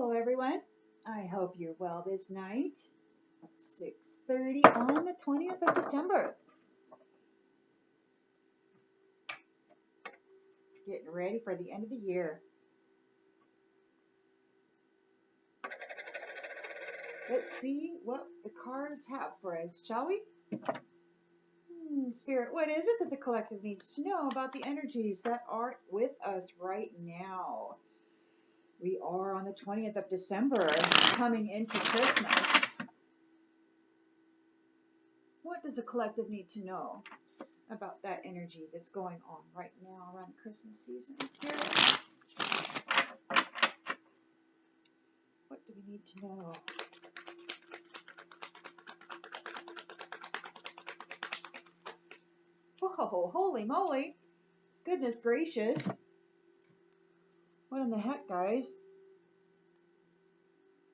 Hello, everyone. I hope you're well this night. It's 6:30 on the 20th of December. Getting ready for the end of the year. Let's see what the cards have for us, shall we? Spirit, what is it that the collective needs to know about the energies that are with us right now? We are on the 20th of December, coming into Christmas. What does the collective need to know about that energy that's going on right now around the Christmas season? Spirit, what do we need to know? Oh, holy moly. Goodness gracious. What in the heck, guys?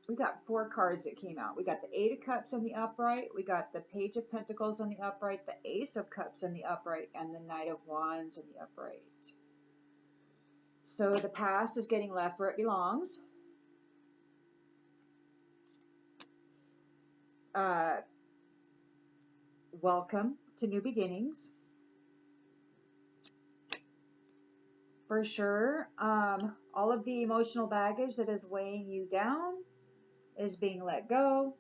We got 4 cards that came out. We got the 8 of Cups in the upright. We got the Page of Pentacles on the upright, the Ace of Cups in the upright, and the Knight of Wands in the upright. So the past is getting left where it belongs. Welcome to new beginnings. For sure, all of the emotional baggage that is weighing you down is being let go.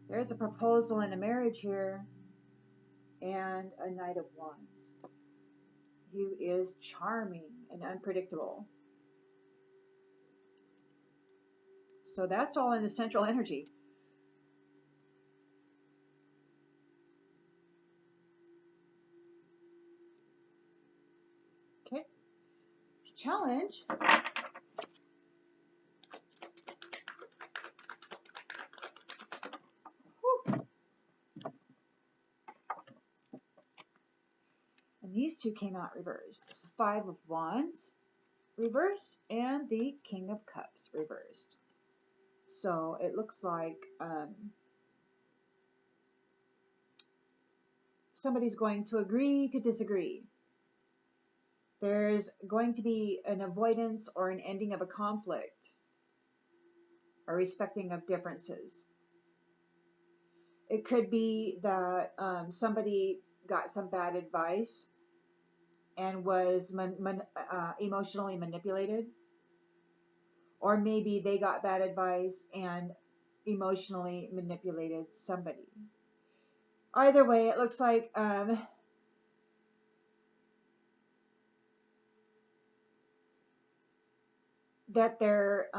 There's a proposal in a marriage here and a Knight of Wands who is charming and unpredictable. So that's all in the central energy. Okay. Challenge. Whew. And these two came out reversed. It's 5 of Wands reversed and the King of Cups reversed. So it looks like somebody's going to agree to disagree. There's going to be an avoidance or an ending of a conflict, a respecting of differences. It could be that somebody got some bad advice and was emotionally manipulated. Or maybe they got bad advice and emotionally manipulated somebody. Either way, it looks like that they're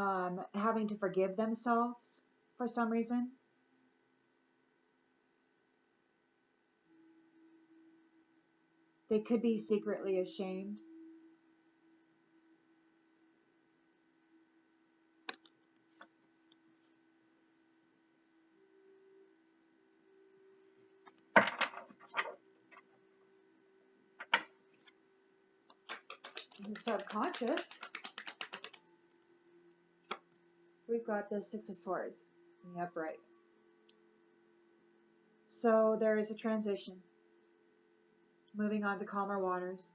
having to forgive themselves for some reason. They could be secretly ashamed. In the subconscious, we've got the 6 of Swords in the upright. So there is a transition. Moving on to calmer waters.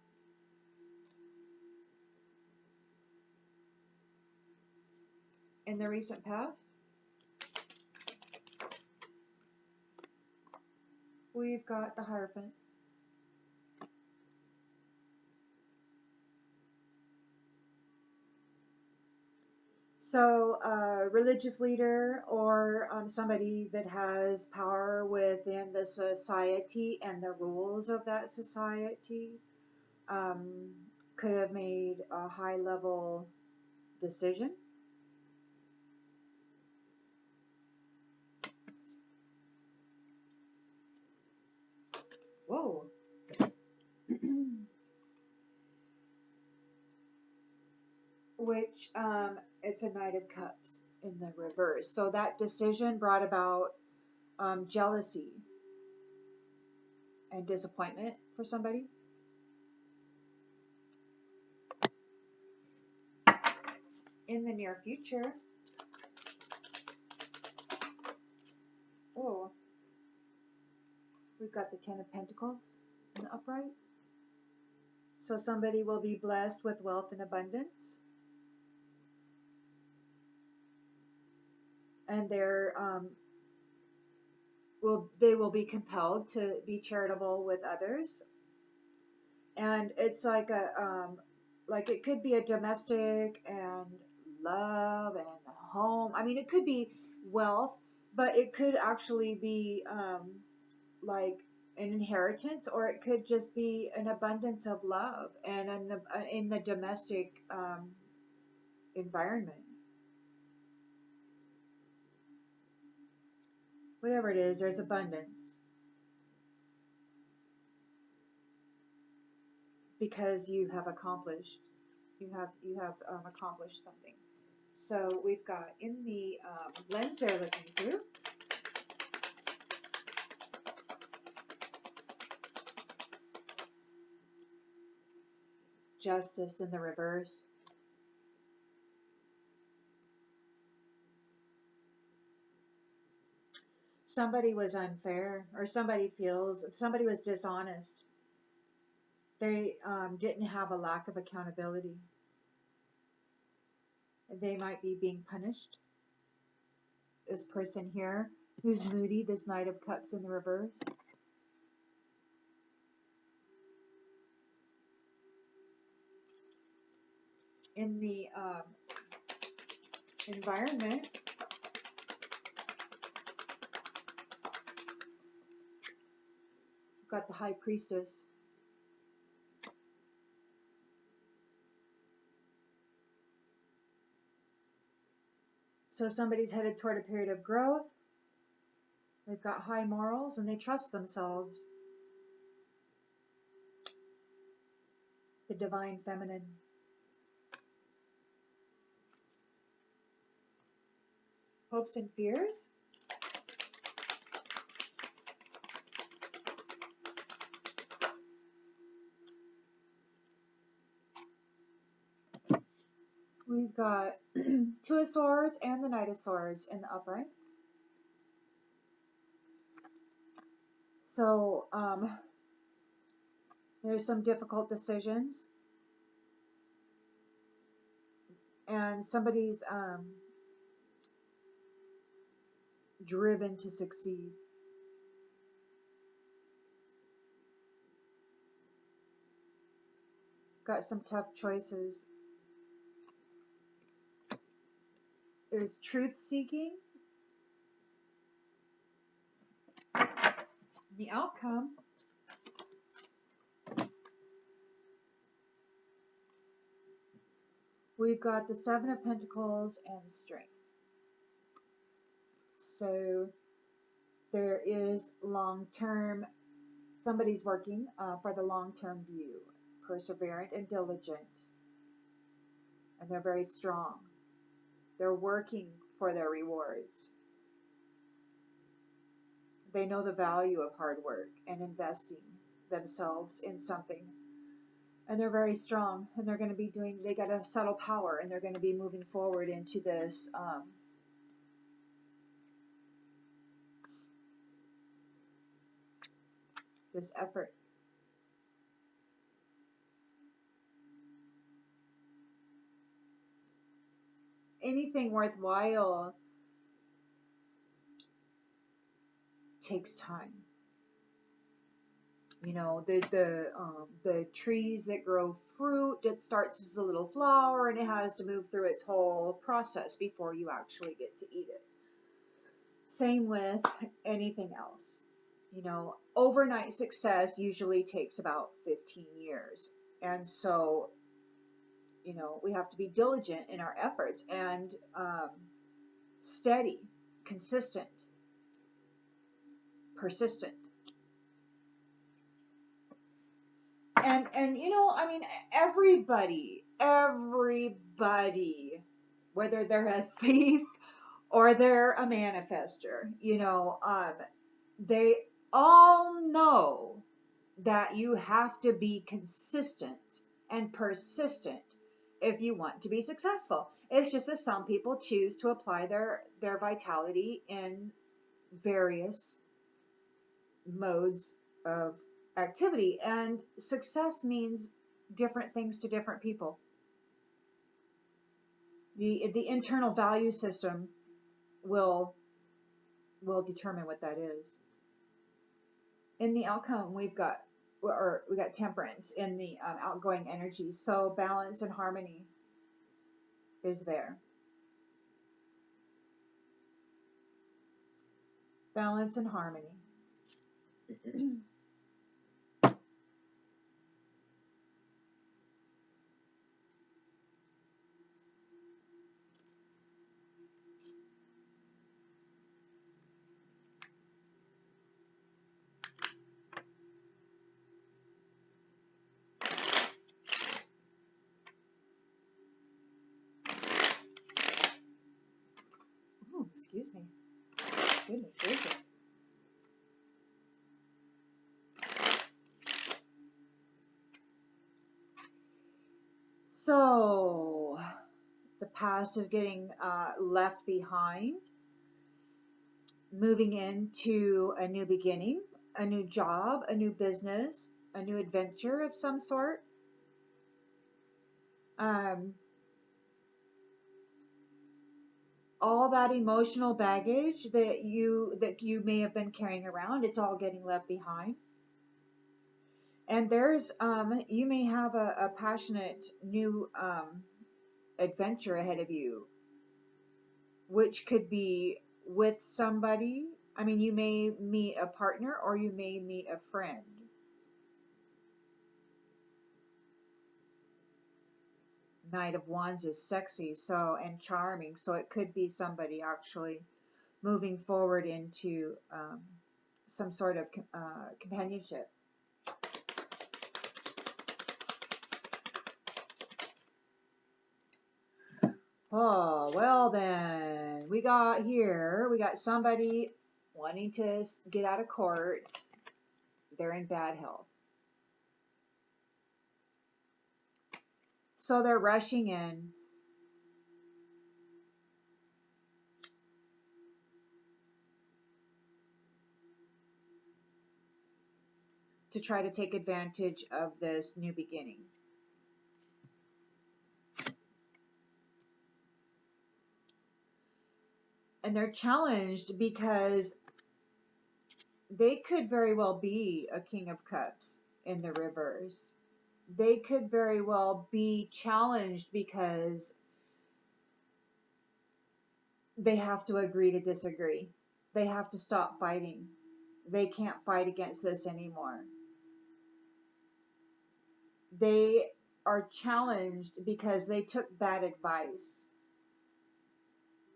In the recent past, we've got the Hierophant. So a religious leader or somebody that has power within the society and the rules of that society could have made a high-level decision. Whoa. Which it's a Knight of Cups in the reverse. So that decision brought about jealousy and disappointment for somebody. In the near future, we've got the 10 of Pentacles in the upright. So somebody will be blessed with wealth and abundance. and they will be compelled to be charitable with others. And it's like it could be a domestic and love and home. I mean, it could be wealth, but it could actually be like an inheritance, or it could just be an abundance of love and in the domestic environment. Whatever it is, there's abundance because you have accomplished something. So we've got in the lens they're looking through. Justice in the reverse. Somebody was unfair, or somebody was dishonest. They didn't have a lack of accountability. They might be being punished. This person here, who's moody, this Knight of Cups in the reverse. In the environment, we've got the High Priestess. So somebody's headed toward a period of growth. They've got high morals and they trust themselves. The Divine Feminine. Hopes and fears. We've got Two of Swords and the Knight of Swords in the upright. So there's some difficult decisions, and somebody's driven to succeed. Got some tough choices. There's truth seeking. The outcome. We've got the Seven of Pentacles and Strength. So there is long-term, somebody's working for the long-term view, perseverant and diligent, and they're very strong. They're working for their rewards. They know the value of hard work and investing themselves in something. And they're very strong, and they're going to be they got a subtle power, and they're going to be moving forward into this this effort. Anything worthwhile takes time. You know, the trees that grow fruit, it starts as a little flower and it has to move through its whole process before you actually get to eat it. Same with anything else. You know, overnight success usually takes about 15 years. And so, you know, we have to be diligent in our efforts and steady, consistent, persistent. And you know, I mean, everybody, whether they're a thief or they're a manifester, you know, they all know that you have to be consistent and persistent if you want to be successful. It's just that some people choose to apply their vitality in various modes of activity, and success means different things to different people. The internal value system will determine what that is. In the outcome, we got temperance in the outgoing energy. So balance and harmony is there. Balance and harmony. Oh, excuse me. Goodness gracious. So the past is getting left behind, moving into a new beginning, a new job, a new business, a new adventure of some sort. All that emotional baggage that you may have been carrying around, it's all getting left behind. And there's you may have a passionate new adventure ahead of you, which could be with somebody. I mean, you may meet a partner or you may meet a friend. Knight of Wands is sexy, so, and charming, so it could be somebody actually moving forward into some sort of companionship. Oh, well then, we got somebody wanting to get out of court. They're in bad health. So they're rushing in. To try to take advantage of this new beginning. And they're challenged because they could very well be a King of Cups in the reverse. They could very well be challenged because they have to agree to disagree. They have to stop fighting. They can't fight against this anymore. They are challenged because they took bad advice.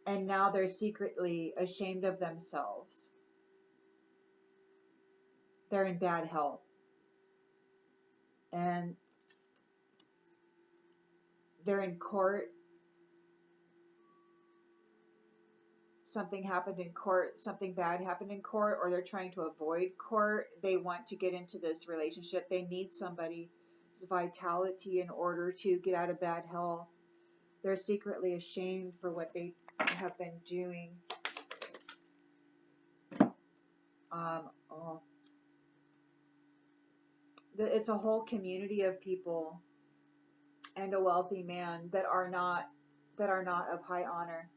And now they're secretly ashamed of themselves. They're in bad health. And they're in court. Something happened in court, something bad happened in court, or they're trying to avoid court. They want to get into this relationship. They need somebody's vitality in order to get out of bad health. They're secretly ashamed for what they have been doing. It's a whole community of people and a wealthy man that are not of high honor.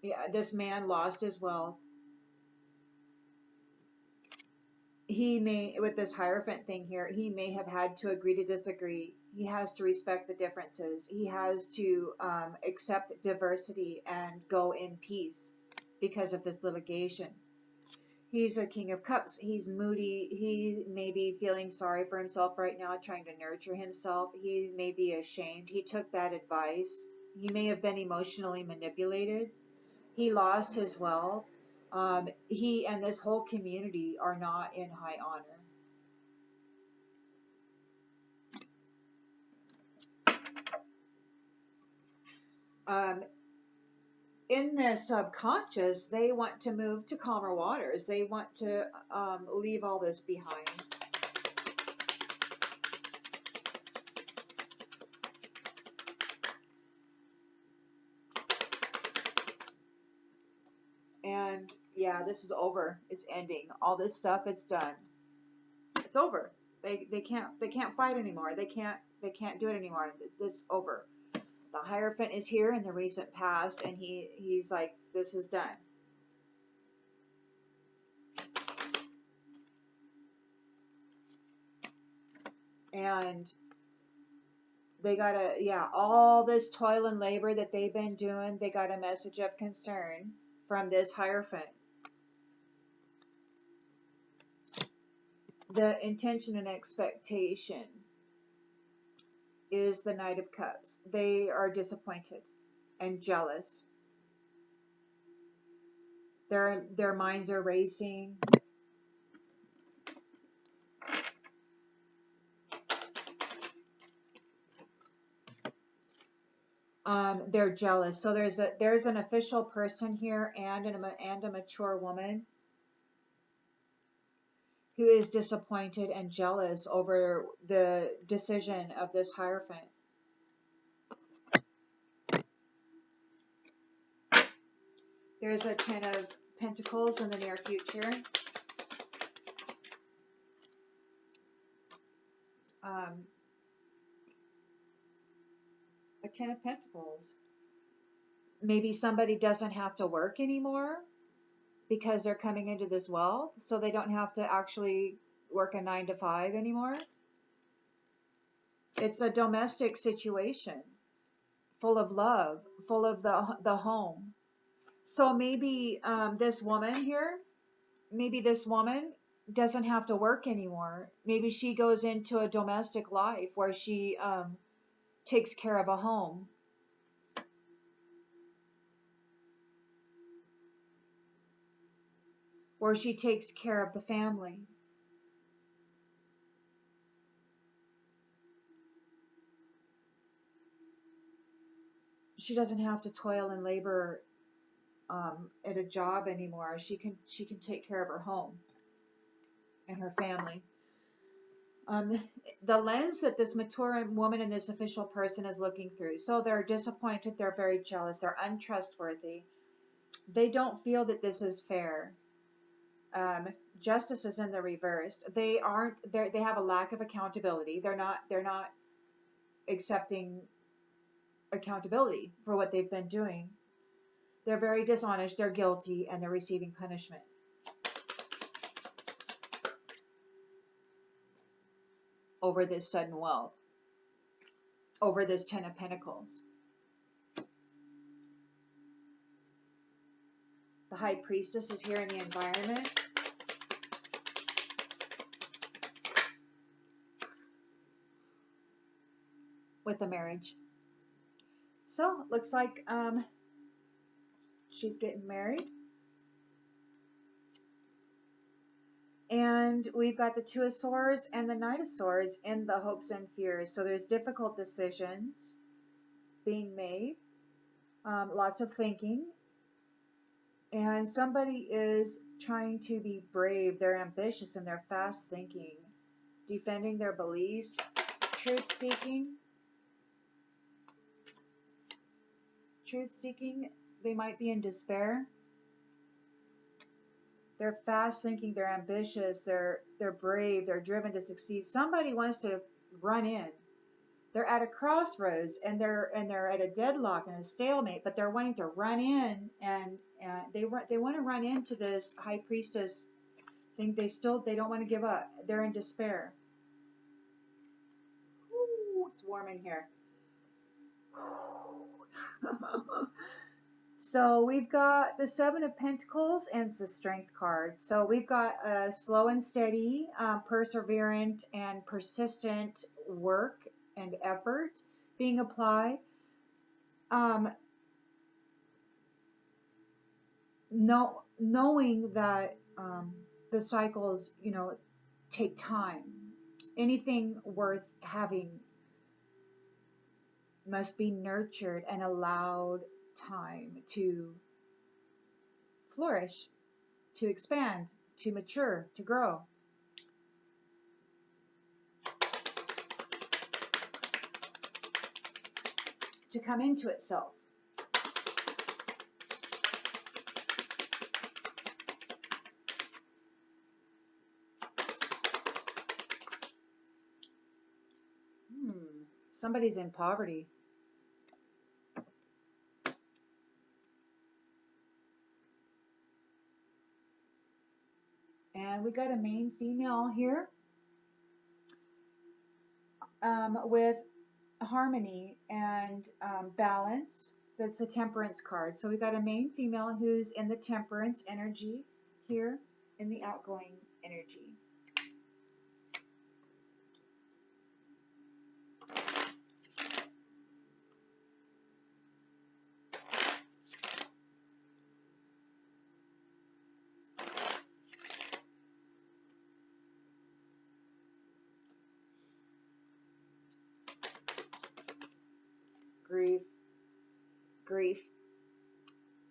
Yeah, this man lost his wealth. He may, with this Hierophant thing here, he may have had to agree to disagree. He has to respect the differences. He has to accept diversity and go in peace because of this litigation. He's a King of Cups. He's moody. He may be feeling sorry for himself right now, trying to nurture himself. He may be ashamed. He took bad advice. He may have been emotionally manipulated. He lost his wealth. He and this whole community are not in high honor. In the subconscious, they want to move to calmer waters. They want to leave all this behind. And yeah, this is over. It's ending. All this stuff, it's done. It's over. They can't fight anymore. They can't do it anymore. This is over. The Hierophant is here in the recent past, and he's like, this is done. And they got all this toil and labor that they've been doing, they got a message of concern from this Hierophant. The intention and expectation is the Knight of Cups. They are disappointed and jealous. Their minds are racing. They're jealous. So there's an official person here and a mature woman who is disappointed and jealous over the decision of this Hierophant. There's a Ten of Pentacles in the near future. A Ten of Pentacles. Maybe somebody doesn't have to work anymore because they're coming into this wealth, so they don't have to actually work a 9 to 5 anymore. It's a domestic situation, full of love, full of the home. So maybe this woman here, maybe this woman doesn't have to work anymore. Maybe she goes into a domestic life where she takes care of a home. Where she takes care of the family. She doesn't have to toil and labor at a job anymore. She can take care of her home and her family. The lens that this mature woman and this official person is looking through. So they're disappointed. They're very jealous. They're untrustworthy. They don't feel that this is fair. Justice is in the reverse. They have a lack of accountability. They're not accepting accountability for what they've been doing. They're very dishonest, they're guilty, and they're receiving punishment. Over this sudden wealth. Over this Ten of Pentacles. The High Priestess is here in the environment. With the marriage. So, looks like she's getting married. And we've got the Two of Swords and the Knight of Swords in the hopes and fears. So there's difficult decisions being made. Lots of thinking. And somebody is trying to be brave. They're ambitious and they're fast thinking. Defending their beliefs. Truth seeking. Truth seeking. They might be in despair. They're fast thinking, they're ambitious, they're brave, they're driven to succeed. Somebody wants to run in. They're at a crossroads and they're at a deadlock and a stalemate, but they're wanting to run in and they want to run into this High Priestess thing. They don't want to give up. They're in despair. Ooh, it's warm in here. So we've got the Seven of Pentacles and the Strength card. So we've got a slow and steady, perseverant and persistent work and effort being applied. Knowing that the cycles, take time. Anything worth having must be nurtured and allowed time to flourish, to expand, to mature, to grow. To come into itself. Somebody's in poverty. And we got a main female here with harmony and balance. That's a temperance card. So we got a main female who's in the temperance energy here in the outgoing energy. Grief, grief.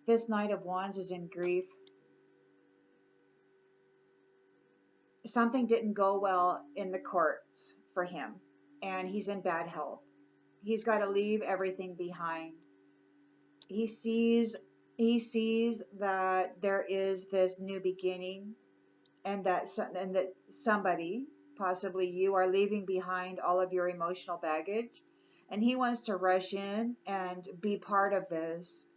This Knight of Wands is in grief. Something didn't go well in the courts for him, and he's in bad health. He's got to leave everything behind. He sees that there is this new beginning, and that somebody, possibly you, are leaving behind all of your emotional baggage, and he wants to rush in and be part of this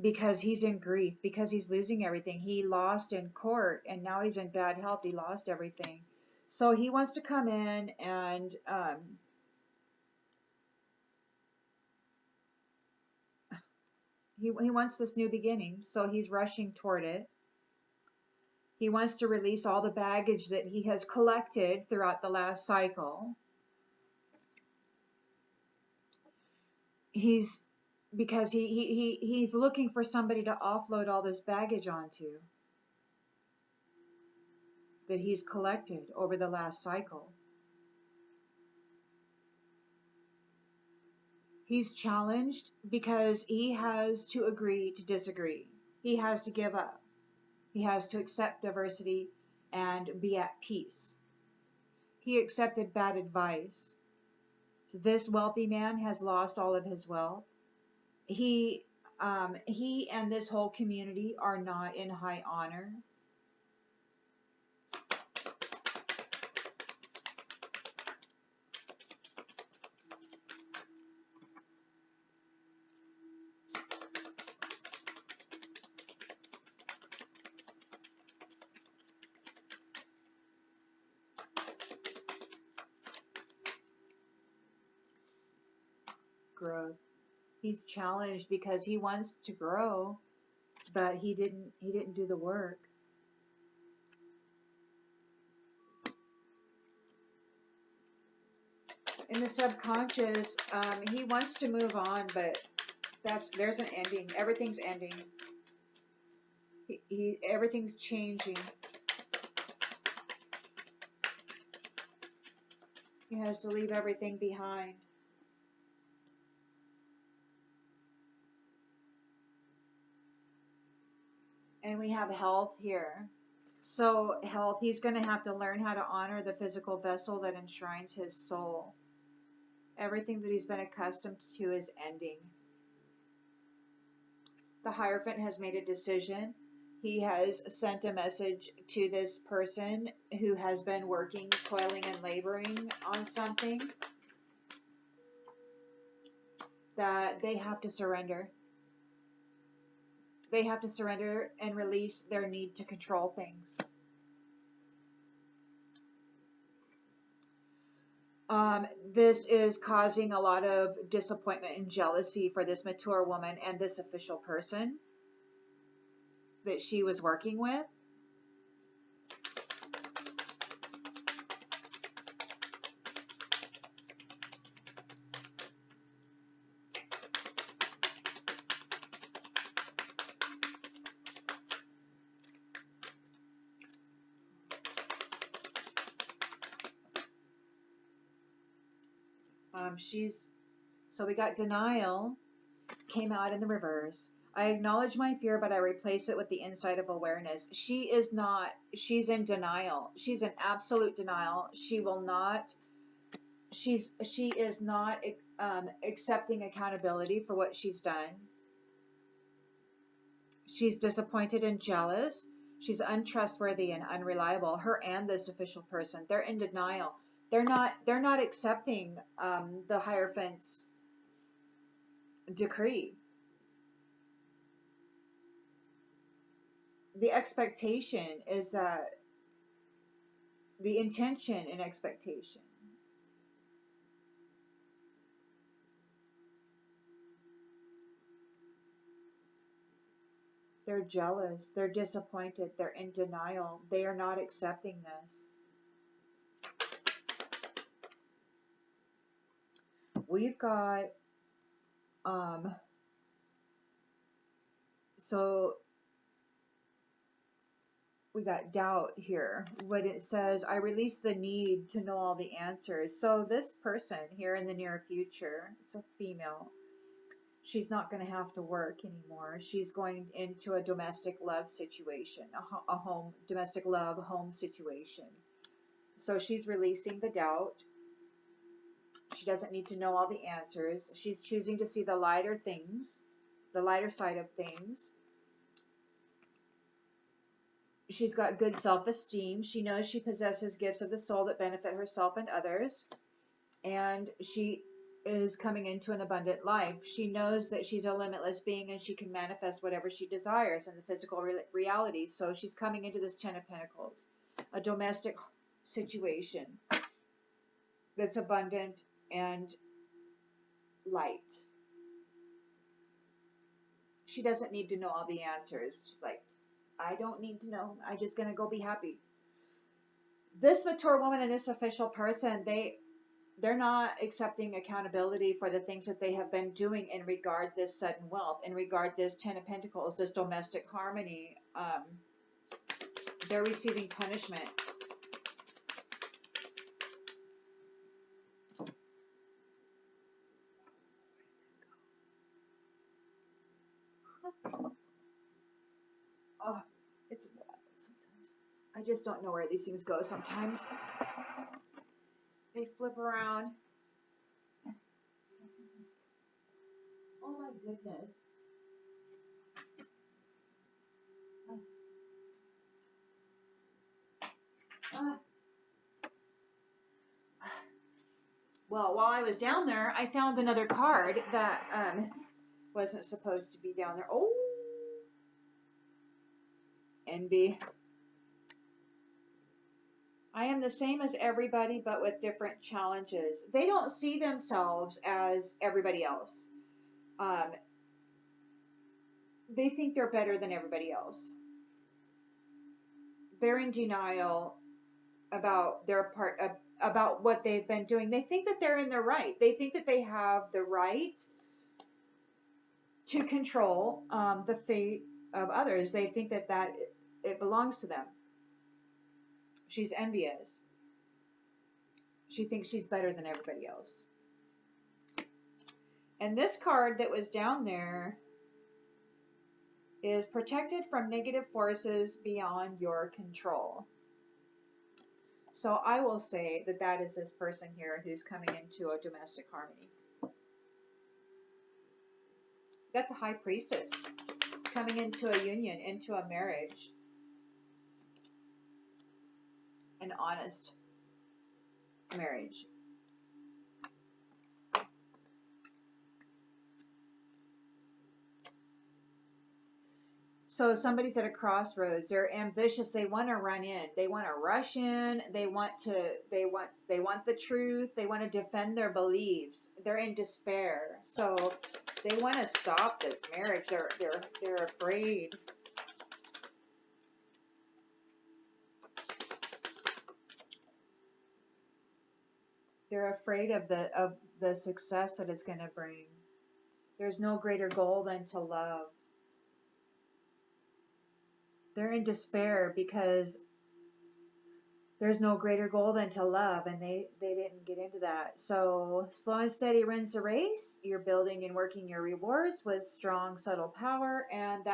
because he's in grief, because he's losing everything. He lost in court, and now he's in bad health. He lost everything. So he wants to come in and he wants this new beginning, so he's rushing toward it. He wants to release all the baggage that he has collected throughout the last cycle. Because he's looking for somebody to offload all this baggage onto that he's collected over the last cycle. He's challenged because he has to agree to disagree. He has to give up. He has to accept diversity and be at peace. He accepted bad advice. So this wealthy man has lost all of his wealth. He and this whole community are not in high honor. Growth. He's challenged because he wants to grow, but he didn't do the work. In the subconscious, he wants to move on, but there's an ending. Everything's ending. Everything's changing. He has to leave everything behind. And we have health here. So health, he's going to have to learn how to honor the physical vessel that enshrines his soul. Everything that he's been accustomed to is ending. The Hierophant has made a decision. He has sent a message to this person who has been working, toiling, and laboring on something, that they have to surrender. They have to surrender and release their need to control things. This is causing a lot of disappointment and jealousy for this mature woman and this official person that she was working with. So we got denial, came out in the reverse. I acknowledge my fear, but I replace it with the insight of awareness. She's in denial. She's in absolute denial. She is not accepting accountability for what she's done. She's disappointed and jealous. She's untrustworthy and unreliable. Her and this official person, they're in denial. They're not accepting the Hierophant's decree. the expectation is that the intention and expectation. They're jealous, they're disappointed, they're in denial, they are not accepting this. We've got, so we got doubt here. When it says, I release the need to know all the answers. So this person here in the near future, it's a female, she's not going to have to work anymore. She's going into a domestic love situation, a home, domestic love, home situation. So she's releasing the doubt. She doesn't need to know all the answers. She's choosing to see the lighter things, the lighter side of things. She's got good self-esteem. She knows she possesses gifts of the soul that benefit herself and others. And she is coming into an abundant life. She knows that she's a limitless being and she can manifest whatever she desires in the physical reality. So she's coming into this Ten of Pentacles, a domestic situation that's abundant and light. She doesn't need to know all the answers. She's like, I don't need to know. I'm just going to go be happy. This mature woman and this official person, they're not accepting accountability for the things that they have been doing in regard this sudden wealth, in regard this Ten of Pentacles, this domestic harmony. They're receiving punishment. Oh, it's sometimes. I just don't know where these things go sometimes. They flip around. Oh my goodness. Well, while I was down there, I found another card that wasn't supposed to be down there. Oh, envy. I am the same as everybody, but with different challenges. They don't see themselves as everybody else. They think they're better than everybody else. They're in denial about their part of, about what they've been doing. They think that they're in the right. They think that they have the right to control the fate of others. They think that it belongs to them. She's envious. She thinks she's better than everybody else. And this card that was down there is protected from negative forces beyond your control. So I will say that that is this person here who's coming into a domestic harmony. Got the High Priestess coming into a union, into a marriage. An honest marriage. So somebody's at a crossroads. They're ambitious. They want to run in. They want to rush in. They want the truth. They want to defend their beliefs. They're in despair. So they want to stop this marriage. They're afraid. They're afraid of the success that it's going to bring. There's no greater goal than to love. They're in despair because there's no greater goal than to love, and they didn't get into that. So slow and steady wins the race. You're building and working your rewards with strong, subtle power, and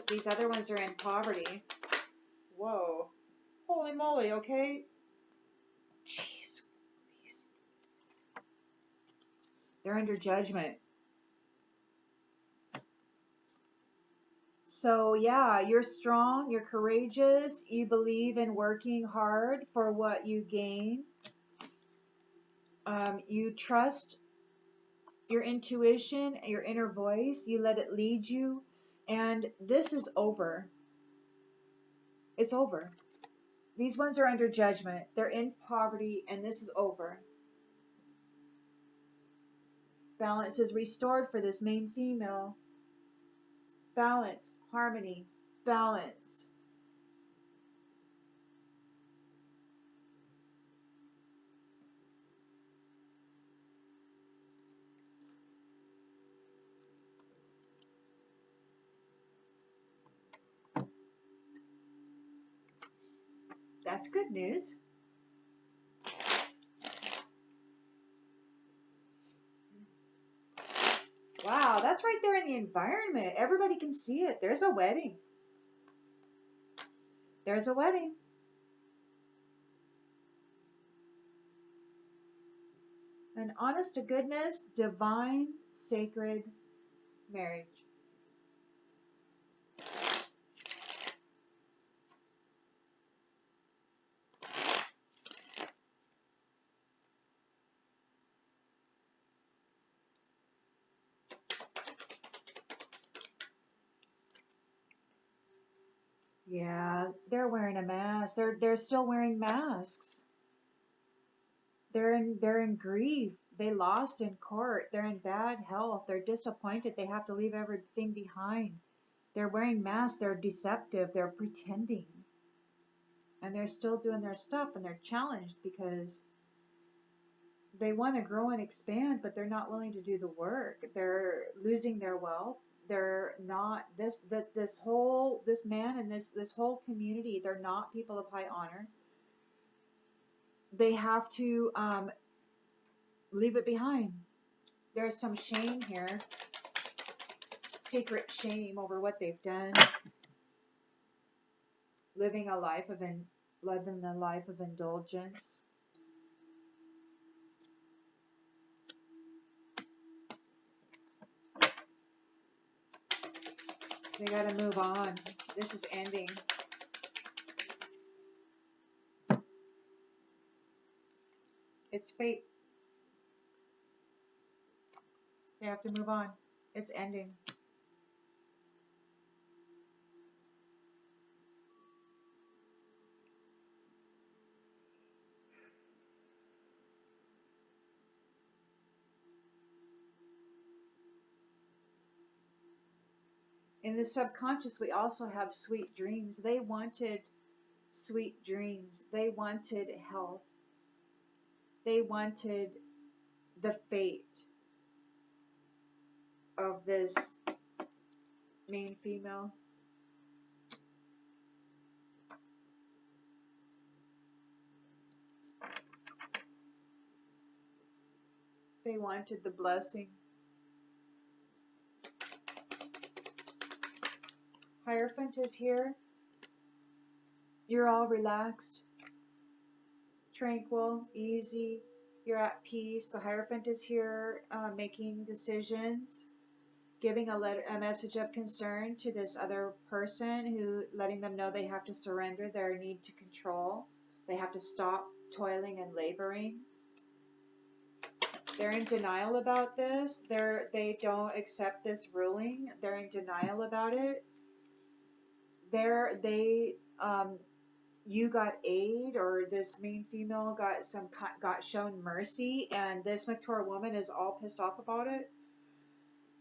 these other ones are in poverty. Whoa. Holy moly, okay? Jeez. They're under judgment. So yeah, you're strong, you're courageous, you believe in working hard for what you gain. You trust your intuition, your inner voice, you let it lead you, and this is over. It's over. These ones are under judgment. They're in poverty, and this is over. Balance is restored for this main female. Balance, harmony, balance. That's good news. Wow, that's right there in the environment. Everybody can see it. There's a wedding. There's a wedding. An honest to goodness, divine, sacred marriage. Yeah, they're wearing a mask. They're still wearing masks. They're in grief. They lost in court. They're in bad health. They're disappointed. They have to leave everything behind. They're wearing masks. They're deceptive. They're pretending. And they're still doing their stuff, and they're challenged because they want to grow and expand, but they're not willing to do the work. They're losing their wealth. They're not this man and this whole community. They're not people of high honor. They have to leave it behind. There's some shame here, secret shame over what they've done, living the life of indulgence. They got to move on. This is ending. It's fate. They have to move on. It's ending. In the subconscious, we also have sweet dreams. They wanted sweet dreams. They wanted health. They wanted the fate of this main female. They wanted the blessing. Hierophant is here. You're all relaxed, tranquil, easy. You're at peace. The Hierophant is here making decisions, giving a message of concern to this other person, who letting them know they have to surrender their need to control. They have to stop toiling and laboring. They're in denial about this. They don't accept this ruling. They're in denial about it. You got aid, or this main female got shown mercy, and this mature woman is all pissed off about it.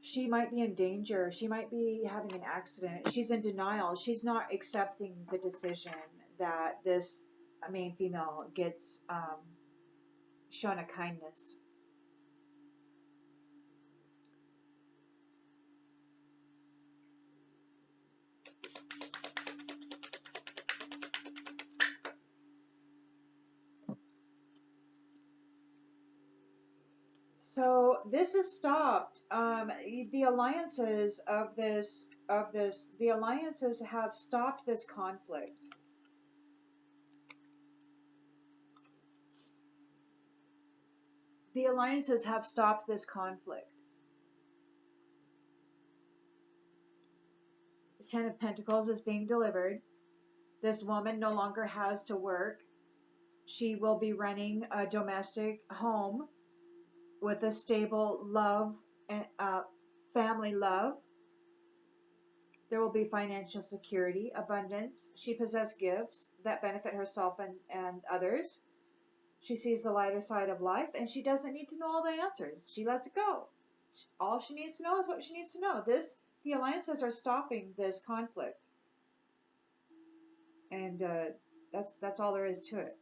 She might be in danger. She might be having an accident. She's in denial. She's not accepting the decision that this main female gets shown a kindness. So this is stopped. The alliances the alliances have stopped this conflict. The alliances have stopped this conflict. The Ten of Pentacles is being delivered. This woman no longer has to work. She will be running a domestic home with a stable love and family love. There will be financial security, abundance. She possesses gifts that benefit herself and others. She sees the lighter side of life, and she doesn't need to know all the answers. She lets it go. All she needs to know is what she needs to know. The alliances are stopping this conflict, and that's all there is to it.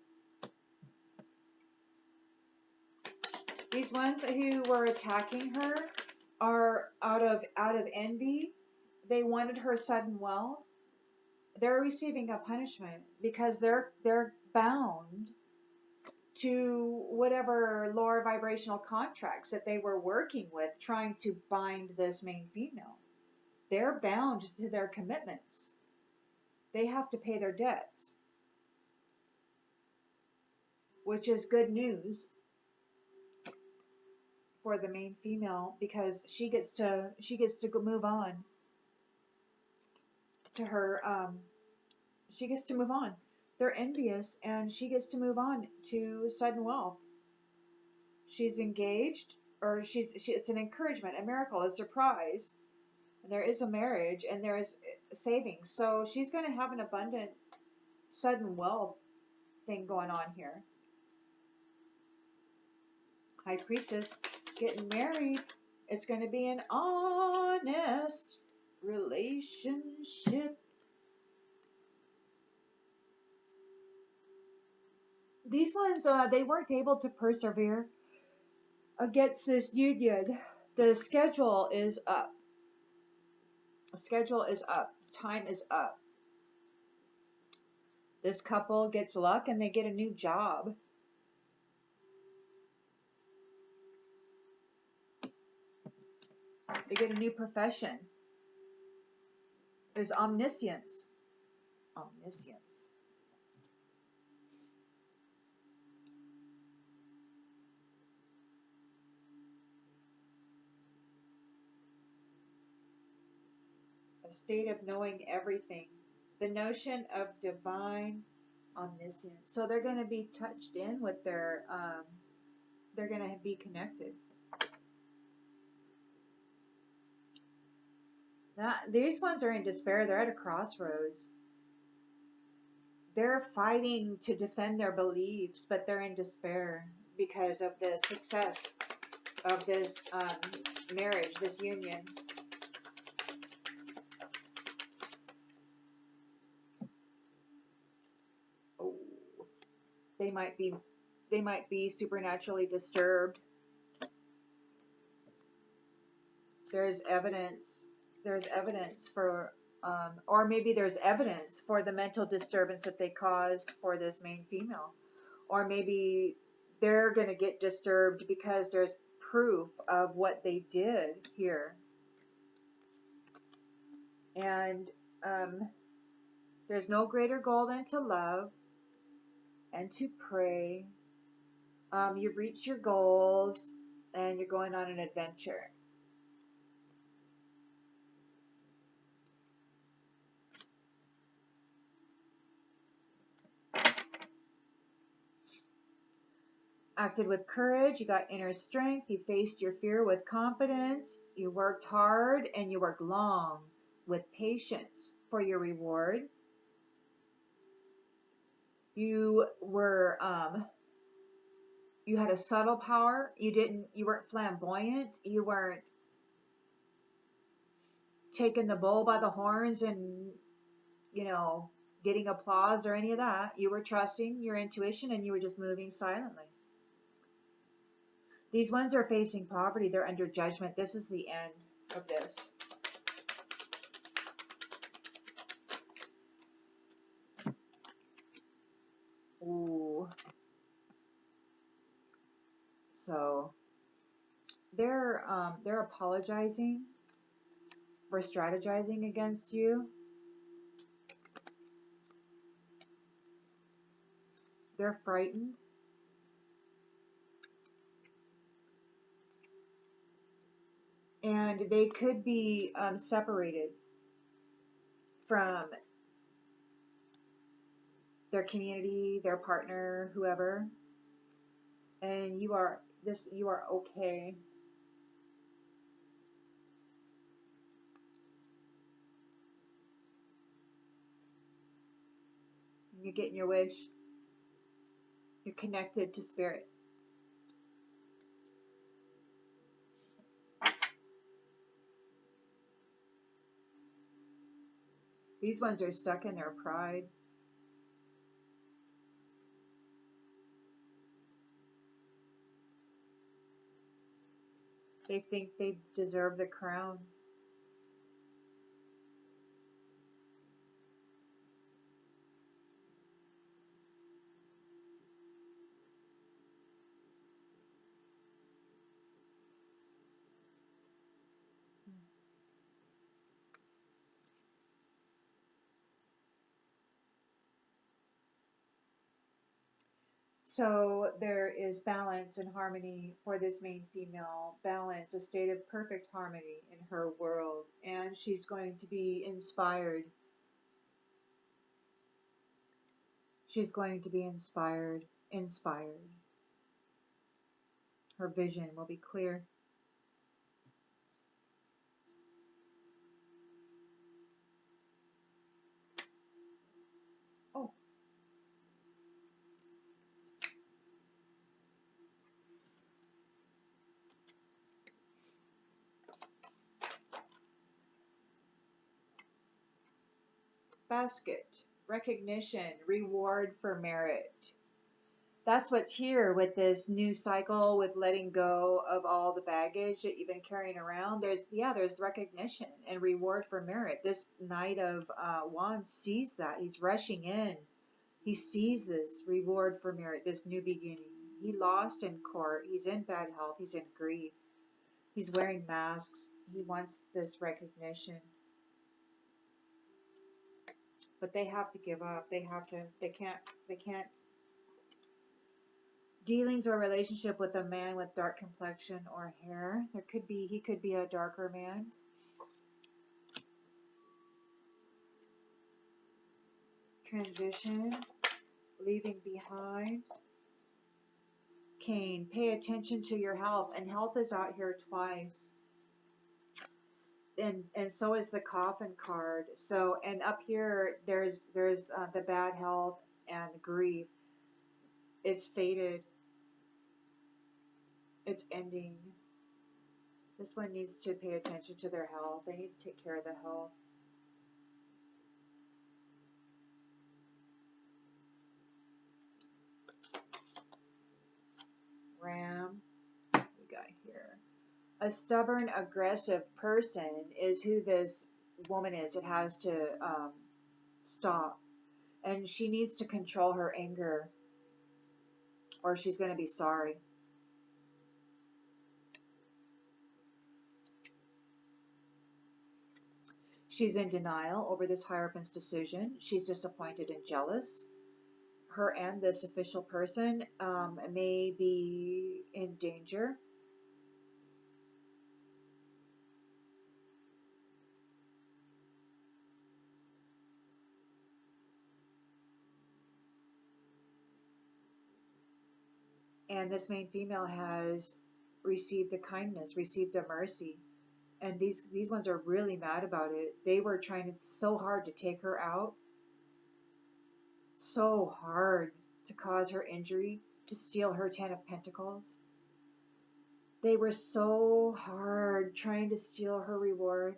These ones who were attacking her are out of envy. They wanted her sudden wealth. They're receiving a punishment because they're bound to whatever lower vibrational contracts that they were working with, trying to bind this main female. They're bound to their commitments. They have to pay their debts, which is good news for the main female, because she gets to move on to her. She gets to move on. They're envious, and she gets to move on to sudden wealth. She's engaged, or it's an encouragement, a miracle, a surprise. And there is a marriage, and there is savings. So she's going to have an abundant, sudden wealth thing going on here. High Priestess getting married. It's going to be an honest relationship. These ones, they weren't able to persevere against this union. The schedule is up. The schedule is up. Time is up. This couple gets luck and they get a new job. They get a new profession. There's omniscience. Omniscience. A state of knowing everything. The notion of divine omniscience. So they're going to be touched in with their, they're going to be connected. These ones are in despair. They're at a crossroads. They're fighting to defend their beliefs, but they're in despair because of the success of this marriage, this union. Oh, they might be supernaturally disturbed. There's evidence for, or maybe there's evidence for the mental disturbance that they caused for this main female. Or maybe they're going to get disturbed because there's proof of what they did here. And there's no greater goal than to love and to pray. You've reached your goals and you're going on an adventure. Acted with courage, you got inner strength, you faced your fear with confidence, you worked hard and you worked long with patience for your reward. You were, you had a subtle power. You weren't flamboyant. You weren't taking the bull by the horns and, getting applause or any of that. You were trusting your intuition and you were just moving silently. These ones are facing poverty. They're under judgment. This is the end of this. Ooh. So they're apologizing for strategizing against you. They're frightened. And they could be separated from their community, their partner, whoever. And you are okay. You're getting your wish. You're connected to spirit. These ones are stuck in their pride. They think they deserve the crown. So there is balance and harmony for this main female. Balance, a state of perfect harmony in her world. And she's going to be inspired. She's going to be inspired. Her vision will be clear. Oh. Basket. Recognition. Reward for merit. That's what's here with this new cycle, with letting go of all the baggage that you've been carrying around. There's recognition and reward for merit. This Knight of Wands sees that. He's rushing in. He sees this reward for merit, this new beginning. He lost in court. He's in bad health. He's in grief. He's wearing masks. He wants this recognition. But they have to give up. They can't dealings or relationship with a man with dark complexion or hair. He could be a darker man. Transition, leaving behind. Cain, pay attention to your health, and health is out here twice. And so is the coffin card. So, and up here there's the bad health and grief. It's faded. It's ending. This one needs to pay attention to their health. They need to take care of the health. Ram. What we got here? A stubborn, aggressive person is who this woman is. It has to stop. And she needs to control her anger, or she's going to be sorry. She's in denial over this Hierophant's decision. She's disappointed and jealous. Her and this official person may be in danger. And this main female has received a kindness, received a mercy. And these ones are really mad about it. They were trying so hard to take her out. So hard to cause her injury, to steal her 10 of Pentacles. They were so hard trying to steal her reward.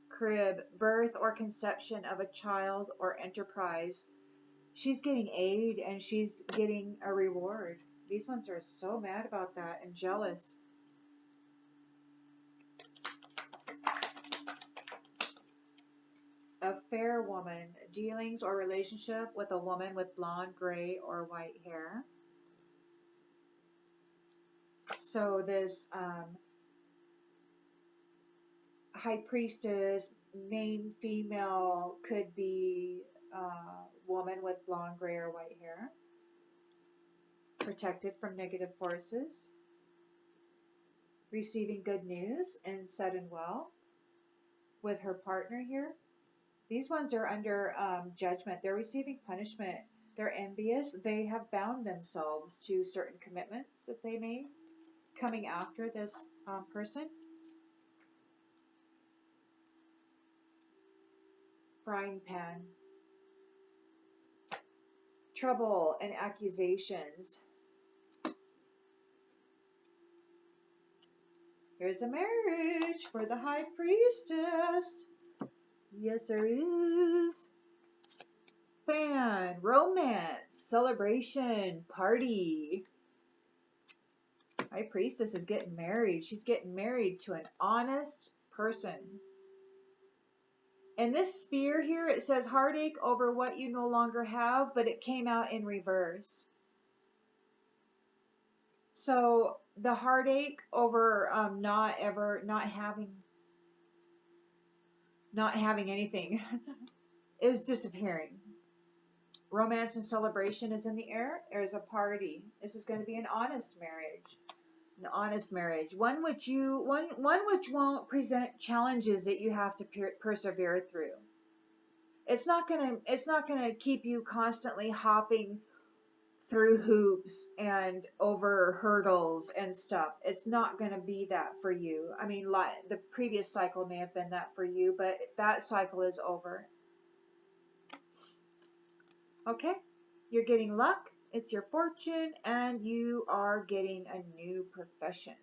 Crib, birth or conception of a child or enterprise. She's getting aid and she's getting a reward. These ones are so mad about that and jealous. A fair woman, dealings or relationship with a woman with blonde, gray, or white hair. So this High Priestess, main female, could be a woman with blonde, gray, or white hair. Protected from negative forces. Receiving good news and sudden wealth with her partner here. These ones are under judgment. They're receiving punishment. They're envious. They have bound themselves to certain commitments that they made coming after this person. frying pan. Trouble and accusations. Here's a marriage for the high priestess. Yes, there is. Fan, romance, celebration, party. High priestess is getting married. She's getting married to an honest person. And this spear here, it says heartache over what you no longer have, but it came out in reverse. So the heartache over not having anything is disappearing. Romance and celebration is in the air. There's a party. This is going to be an honest marriage. An honest marriage, one which won't present challenges that you have to persevere through. It's not gonna keep you constantly hopping through hoops and over hurdles and stuff. It's not gonna be that for you. I mean, the previous cycle may have been that for you, but that cycle is over. Okay, you're getting luck. It's your fortune, and you are getting a new profession.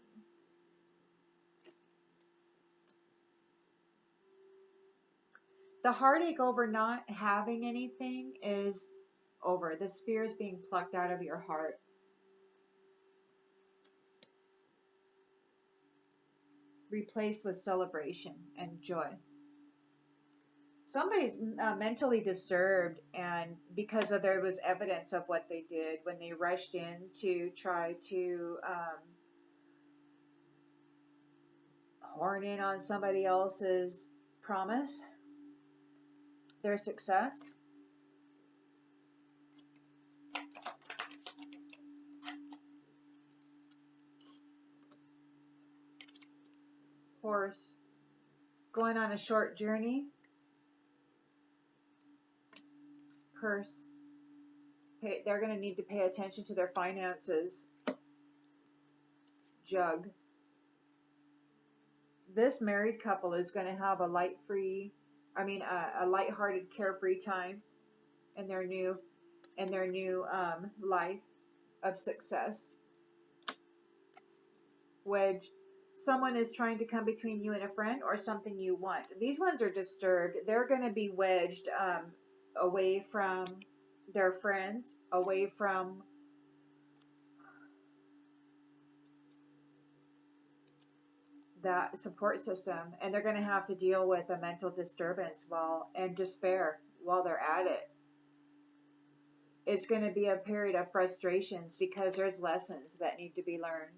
The heartache over not having anything is over. The spear is being plucked out of your heart. Replaced with celebration and joy. Somebody's mentally disturbed, and because there was evidence of what they did when they rushed in to try to horn in on somebody else's promise, their success. Horse going on a short journey. Purse. They're going to need to pay attention to their finances. Jug. This married couple is going to have a lighthearted, carefree time in their new life of success. Wedge. Someone is trying to come between you and a friend or something you want. These ones are disturbed. They're going to be wedged away from their friends, away from that support system, and they're going to have to deal with a mental disturbance and despair while they're at it. It's going to be a period of frustrations because there's lessons that need to be learned.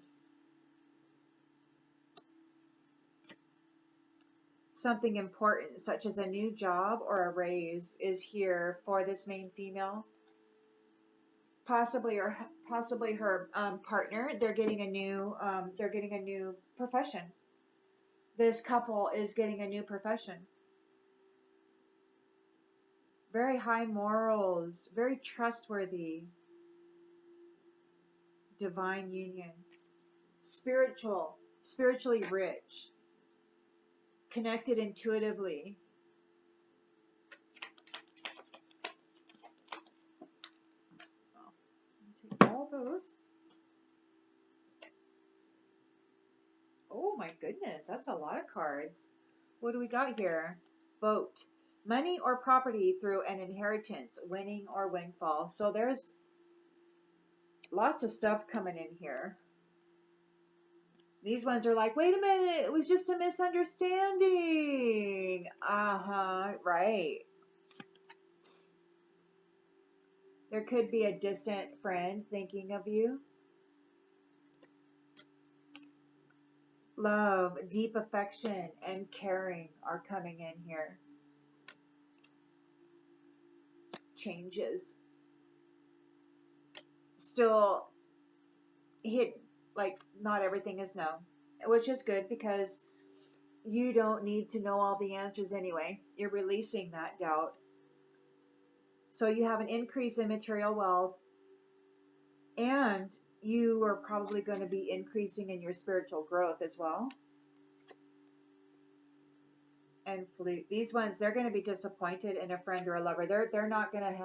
Something important, such as a new job or a raise, is here for this main female. Possibly her partner. They're getting a new profession. This couple is getting a new profession. Very high morals, very trustworthy. Divine union. Spiritually rich. Connected intuitively. Take all those. Oh my goodness, that's a lot of cards. What do we got here? Boat. Money or property through an inheritance, winning or windfall. So there's lots of stuff coming in here. These ones are like, wait a minute, it was just a misunderstanding. Right. There could be a distant friend thinking of you. Love, deep affection, and caring are coming in here. Changes. Still hidden. Like, not everything is known, which is good because you don't need to know all the answers anyway. You're releasing that doubt. So you have an increase in material wealth, and you are probably going to be increasing in your spiritual growth as well. and Flute. These ones, they're going to be disappointed in a friend or a lover. They're not going to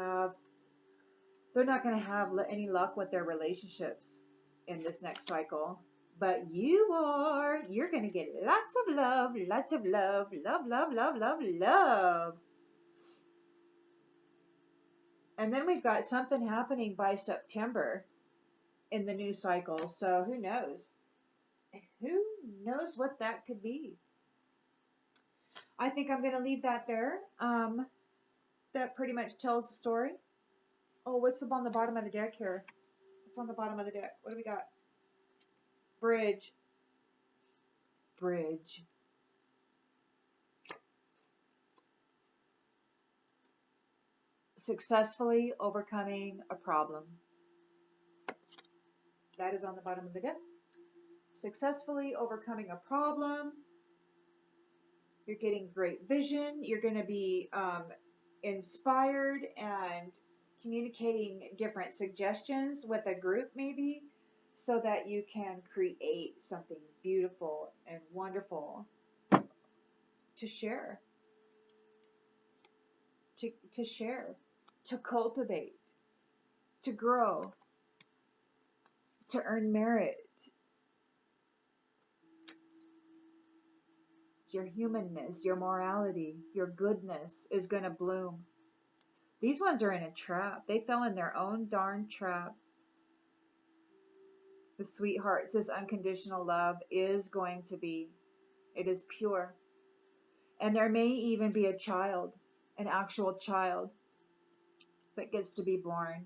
have any luck with their relationships in this next cycle. But you're going to get lots of love, lots of love, love, love, love, love, love. And then we've got something happening by September in the new cycle. So who knows? Who knows what that could be? I think I'm going to leave that there. That pretty much tells the story. Oh, what's on the bottom of the deck here? What's on the bottom of the deck? What do we got? Bridge. Bridge. Successfully overcoming a problem. That is on the bottom of the deck. Successfully overcoming a problem. You're getting great vision. You're going to be inspired and communicating different suggestions with a group maybe, so that you can create something beautiful and wonderful to share. To share, to cultivate, to grow, to earn merit. Your humanness, your morality, your goodness is going to bloom. These ones are in a trap. They fell in their own darn trap. The sweetheart says unconditional love is going to be, it is pure. And there may even be a child, an actual child that gets to be born.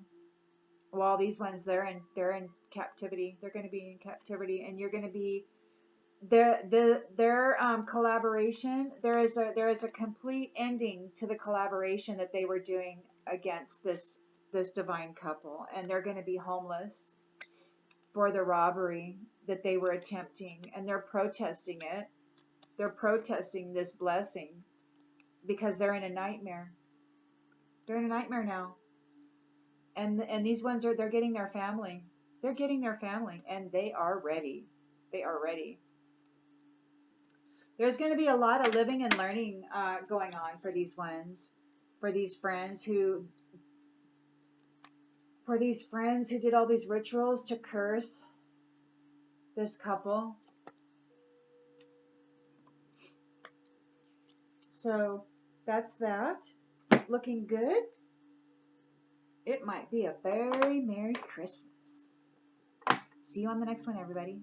While these ones, they're in captivity. They're going to be in captivity, and you're going to be their collaboration. There is a complete ending to the collaboration that they were doing against this divine couple, and they're going to be homeless for the robbery that they were attempting, and they're protesting it. They're protesting this blessing because they're in a nightmare. They're in a nightmare now. And these ones they're getting their family. They're getting their family, and they are ready. They are ready. There's going to be a lot of living and learning going on for these ones, for these friends who did all these rituals to curse this couple. So that's that. Looking good. It might be a very Merry Christmas. See you on the next one, everybody.